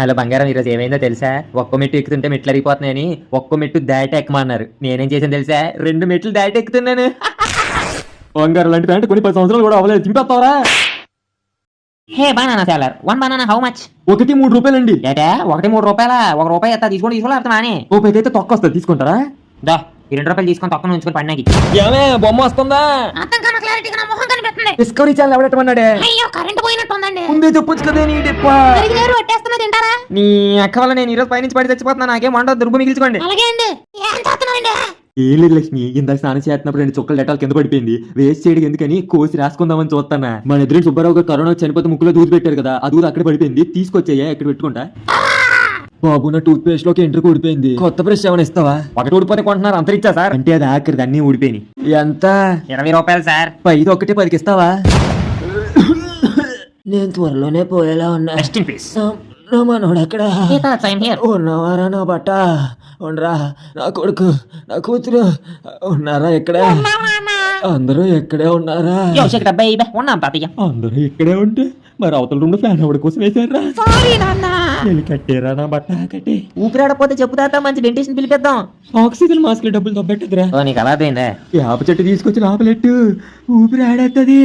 Hello బంగారం, ఈరోజు ఏమైందో తెలుసా? ఒక్క మెట్టు ఎక్కుతుంటే మెట్లు అరిగిపోతున్నాయని ఒక్క మెట్టు దాటి ఎక్కమన్నారు. నేనేం చేశాను తెలుసా? 2 మెట్లు దాటి ఎక్కుతున్నాను. బంగారం లాంటి ప్యాంట్ కొన్ని 10 సంవత్సరాలు కూడా అవ్వలేదు, చింపేస్తావరా? హే banana seller, 1 banana how much? ఒకటి 3 రూపాయలండి. ఏటే ఒకటి 3 రూపాయల? 1 రూపాయి ఎత్తా తీసుకోలేకపోతే మానే. రూపాయికి అయితే తొక్క వస్తుంది, తీసుకుంటారా? దా ఈ 2 రూపాయలు తీసుకొని తక్కువ ఉంచుకొని పడినాకి. ఏమే బొమ్మ వస్తుందా? అర్థం కాన క్లారిటీగా నా మొహం కనిపిస్తుంది. డిస్కవరీ ఛానల్ ఎవడెట్టమన్నాడే? అయ్యో కరెంట్ పోయినట్టుందండి. ముందే చెప్పొచ్చు కదా నీ డిప్ప. లేరు పట్టేస్తున్నా తింటారా? నీ అక్క వల్ల నేను ఈరోజు పైనుంచి పడి చచ్చిపోతున్నా. నాకేం వంట దుర్గు మిగిల్చుకోండి. అలాగే అండి. ఏం చేస్తున్నారండి? ఏం లేదు లక్ష్మి, ఇందాక స్నానం చేస్తున్నప్పుడు 2 చుక్కలు డెటాల్ కింద పడిపోయింది. వేస్ట్ చేయడం ఎందుకని కోసి రాసుకుందామని చూస్తానా. మన ఎదురు సుబ్బారావు గారు కరోనా చనిపోతే ముక్కులో దూది పెట్టారు కదా, ఆ దూది అక్కడ పడిపోయింది. తీసుకొచ్చాయా ఎక్కడ పెట్టుకుంటా? బాబు నా టూత్ పేస్ట్ లోకి ఎంట్రీ ఊడిపోయింది. కొత్త బ్రష్ ఏమైనా ఇస్తావా? ఒకటి ఊడిపోతే కొంటున్నారు, అంతరిచ్చా సార్? అంటే అది ఆఖరిది, అన్ని ఊడిపోయినాయి. ఎంత? 20 రూపాయలు సార్. 5 ఒకటి 10కి ఇస్తావా? నేను త్వరలోనే పోయేలా ఉన్నా. Rest in peace. నా మనోడు ఎక్కడ సైన్ హియర్. ఉన్నవారా? నా బట్ట ఉండరా? నా కొడుకు, నా కూతురు ఉన్నారా? ఎక్కడ? అందరూ ఎక్కడే ఉన్నారా? యో షేక్ బేబీ ఉన్నాం తాతయ్య. అందరూ ఇక్కడే ఉంటే మరి అవతల రెండు ఫ్యాన్ ఎవరి కోసం వేసారా? సారీ నాన్న. కట్టేరా నా బట్ట కట్టే. ఊపిరాడపోతే చెప్పు తాత, మంచి డెంటిస్ట్ పిలిపిద్దాం. ఆక్సిజన్ మాస్క్ డబ్బులు తప్పెట్టదురా. ఓ నీకు అలా పోయిందా? వేప చెట్టు తీసుకొచ్చి లోపలెట్టు, ఊపిరి ఆడేస్తుంది.